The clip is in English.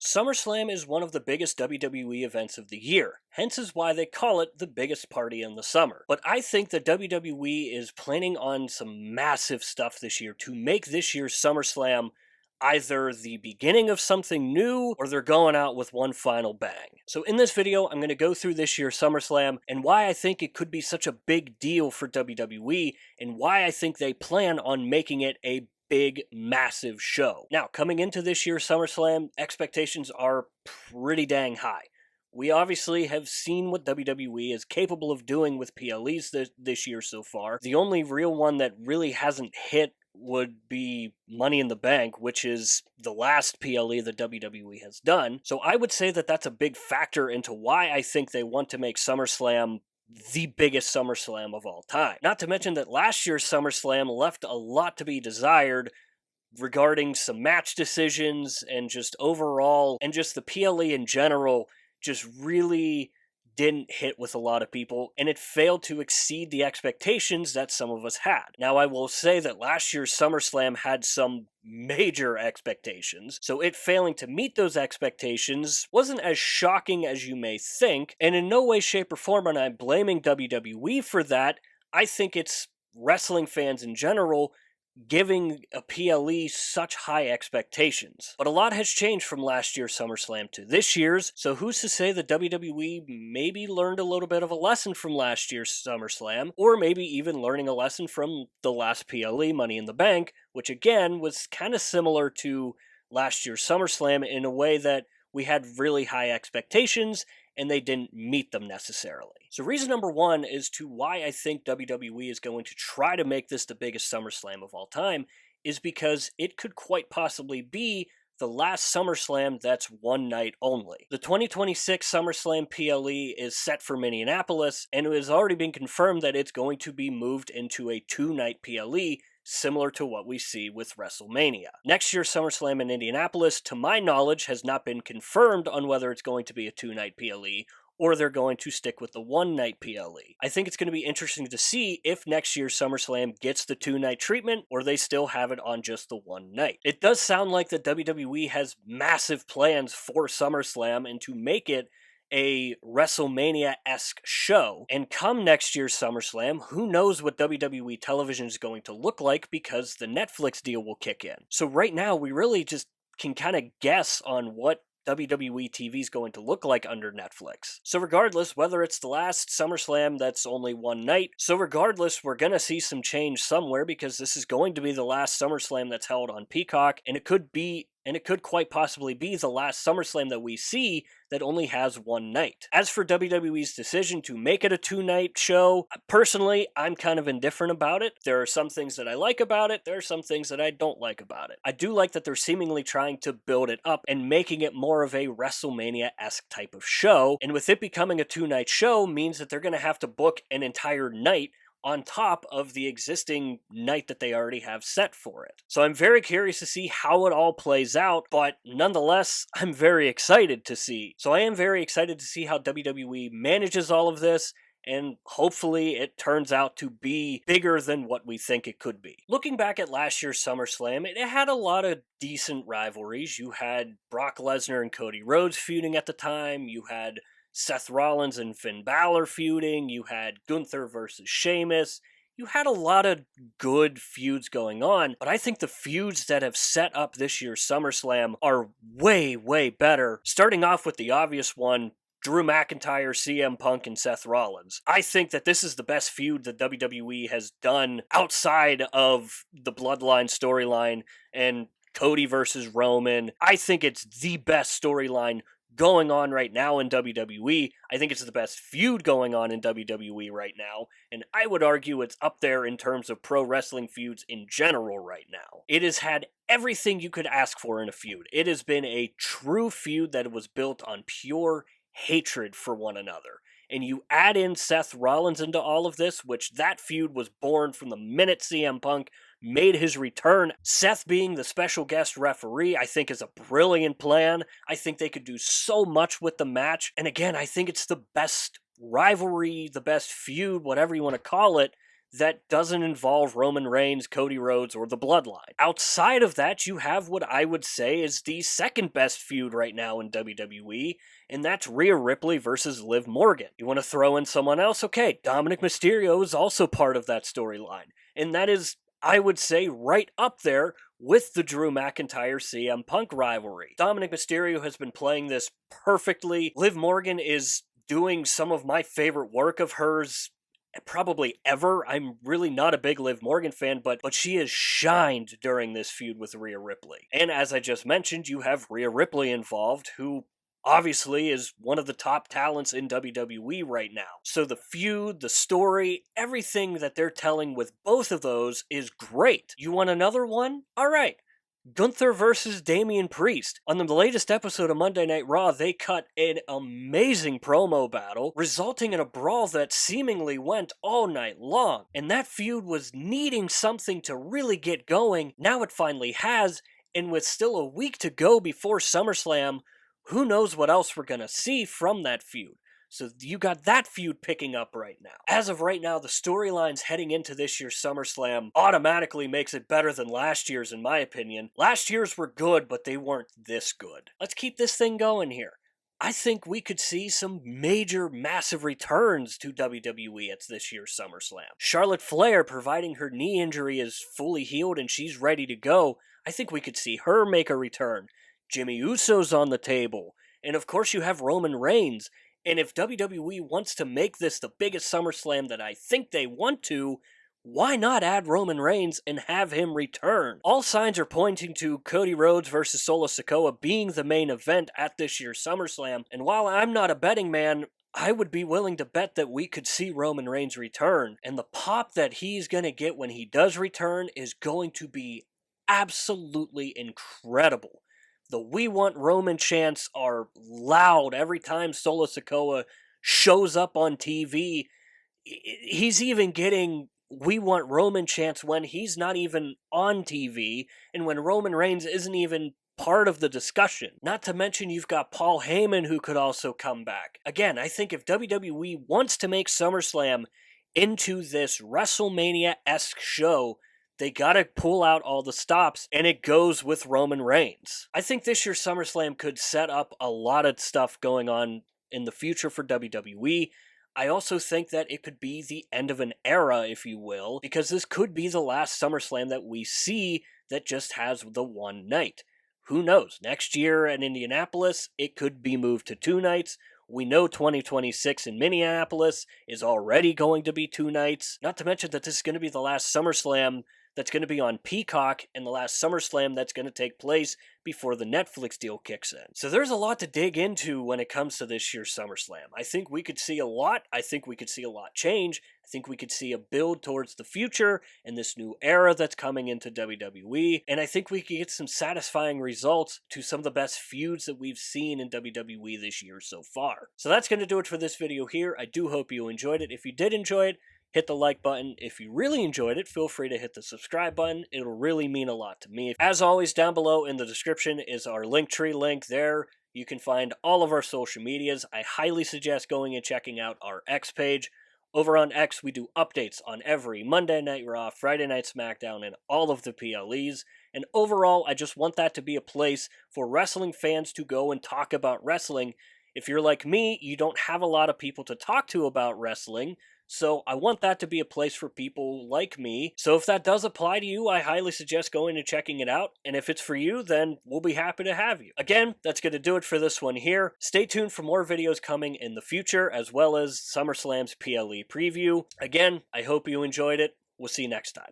SummerSlam is one of the biggest WWE events of the year, hence is why they call it the biggest party in the summer. But I think that WWE is planning on some massive stuff this year to make this year's SummerSlam either the beginning of something new or they're going out with one final bang. So in this video, I'm going to go through this year's SummerSlam and why I think it could be such a big deal for WWE and why I think they plan on making it a big, massive show. Now, coming into this year's SummerSlam, expectations are pretty dang high. We obviously have seen what WWE is capable of doing with PLEs this year so far. The only real one that really hasn't hit would be Money in the Bank, which is the last PLE that WWE has done. So I would say that that's a big factor into why I think they want to make SummerSlam the biggest SummerSlam of all time. Not to mention that last year's SummerSlam left a lot to be desired regarding some match decisions and just overall, and just the PLE in general just really didn't hit with a lot of people, and it failed to exceed the expectations that some of us had. Now, I will say that last year's SummerSlam had some major expectations, so it failing to meet those expectations wasn't as shocking as you may think, and in no way, shape, or form am I blaming WWE for that. I think it's wrestling fans in general giving a PLE such high expectations. But a lot has changed from last year's SummerSlam to this year's, so who's to say that WWE maybe learned a little bit of a lesson from last year's SummerSlam, or maybe even learning a lesson from the last PLE, Money in the Bank, which again was kind of similar to last year's SummerSlam in a way that we had really high expectations and they didn't meet them necessarily. So reason number one is to why I think WWE is going to try to make this the biggest SummerSlam of all time is because it could quite possibly be the last SummerSlam that's one night only. The 2026 SummerSlam PLE is set for Minneapolis, and it has already been confirmed that it's going to be moved into a two-night PLE, similar to what we see with WrestleMania. Next year's SummerSlam in Indianapolis, to my knowledge, has not been confirmed on whether it's going to be a two-night PLE or they're going to stick with the one-night PLE. I think it's going to be interesting to see if next year's SummerSlam gets the two-night treatment or they still have it on just the one night. It does sound like that WWE has massive plans for SummerSlam and to make it a WrestleMania-esque show. And come next year's SummerSlam, who knows what WWE television is going to look like because the Netflix deal will kick in. So right now, we really just can kind of guess on what WWE TV is going to look like under Netflix. So regardless, whether it's the last SummerSlam that's only one night, we're going to see some change somewhere because this is going to be the last SummerSlam that's held on Peacock, and it could quite possibly be the last SummerSlam that we see that only has one night. As for WWE's decision to make it a two-night show, personally, I'm kind of indifferent about it. There are some things that I like about it, there are some things that I don't like about it. I do like that they're seemingly trying to build it up and making it more of a WrestleMania-esque type of show, and with it becoming a two-night show means that they're going to have to book an entire night on top of the existing night that they already have set for it. So I'm very curious to see how it all plays out, but nonetheless, I'm very excited to see. So I am very excited to see how WWE manages all of this, and hopefully it turns out to be bigger than what we think it could be. Looking back at last year's SummerSlam, it had a lot of decent rivalries. You had Brock Lesnar and Cody Rhodes feuding at the time, you had Seth Rollins and Finn Balor feuding, you had Gunther versus Sheamus, you had a lot of good feuds going on, but I think the feuds that have set up this year's SummerSlam are way, way better, starting off with the obvious one, Drew McIntyre, CM Punk, and Seth Rollins. I think that this is the best feud that WWE has done outside of the Bloodline storyline and Cody versus Roman. I think it's the best storyline going on right now in WWE. I think it's the best feud going on in WWE right now, and I would argue it's up there in terms of pro wrestling feuds in general right now. It has had everything you could ask for in a feud. It has been a true feud that was built on pure hatred for one another. And you add in Seth Rollins into all of this, which that feud was born from the minute CM Punk made his return. Seth being the special guest referee, I think is a brilliant plan. I think they could do so much with the match. And again, I think it's the best rivalry, the best feud, whatever you want to call it, that doesn't involve Roman Reigns, Cody Rhodes, or the Bloodline. Outside of that, you have what I would say is the second best feud right now in WWE, and that's Rhea Ripley versus Liv Morgan. You want to throw in someone else? Okay, Dominic Mysterio is also part of that storyline, and that is, I would say, right up there with the Drew McIntyre CM Punk rivalry. Dominic Mysterio has been playing this perfectly. Liv Morgan is doing some of my favorite work of hers probably ever. I'm really not a big Liv Morgan fan, but she has shined during this feud with Rhea Ripley. And as I just mentioned, you have Rhea Ripley involved, who obviously is one of the top talents in WWE right now. So the feud, the story, everything that they're telling with both of those is great. You want another one? All right. Gunther versus Damian Priest. On the latest episode of Monday Night Raw, they cut an amazing promo battle, resulting in a brawl that seemingly went all night long. And that feud was needing something to really get going. Now it finally has, and with still a week to go before SummerSlam, who knows what else we're gonna see from that feud. So you got that feud picking up right now. As of right now, the storylines heading into this year's SummerSlam automatically makes it better than last year's, in my opinion. Last year's were good, but they weren't this good. Let's keep this thing going here. I think we could see some major, massive returns to WWE at this year's SummerSlam. Charlotte Flair, providing her knee injury is fully healed and she's ready to go, I think we could see her make a return. Jimmy Uso's on the table. And of course you have Roman Reigns. And if WWE wants to make this the biggest SummerSlam that I think they want to, why not add Roman Reigns and have him return? All signs are pointing to Cody Rhodes versus Solo Sikoa being the main event at this year's SummerSlam. And while I'm not a betting man, I would be willing to bet that we could see Roman Reigns return. And the pop that he's going to get when he does return is going to be absolutely incredible. The "We Want Roman" chants are loud every time Solo Sikoa shows up on TV. He's even getting "We Want Roman" chants when he's not even on TV, and when Roman Reigns isn't even part of the discussion. Not to mention you've got Paul Heyman who could also come back. Again, I think if WWE wants to make SummerSlam into this WrestleMania-esque show, they gotta pull out all the stops, and it goes with Roman Reigns. I think this year's SummerSlam could set up a lot of stuff going on in the future for WWE. I also think that it could be the end of an era, if you will, because this could be the last SummerSlam that we see that just has the one night. Who knows? Next year in Indianapolis, it could be moved to 2 nights. We know 2026 in Minneapolis is already going to be 2 nights. Not to mention that this is going to be the last SummerSlam that's going to be on Peacock and the last SummerSlam that's going to take place before the Netflix deal kicks in. So there's a lot to dig into when it comes to this year's SummerSlam. I think we could see a lot. I think we could see a lot change. I think we could see a build towards the future and this new era that's coming into WWE. And I think we could get some satisfying results to some of the best feuds that we've seen in WWE this year so far. So that's going to do it for this video here. I do hope you enjoyed it. If you did enjoy it, hit the like button. If you really enjoyed it, feel free to hit the subscribe button. It'll really mean a lot to me. As always, down below in the description is our Linktree link. There you can find all of our social medias. I highly suggest going and checking out our X page. Over on X, we do updates on every Monday Night Raw, Friday Night SmackDown, and all of the PLEs. And overall, I just want that to be a place for wrestling fans to go and talk about wrestling. If you're like me, you don't have a lot of people to talk to about wrestling, so I want that to be a place for people like me. So if that does apply to you, I highly suggest going and checking it out. And if it's for you, then we'll be happy to have you. Again, that's going to do it for this one here. Stay tuned for more videos coming in the future, as well as SummerSlam's PLE preview. Again, I hope you enjoyed it. We'll see you next time.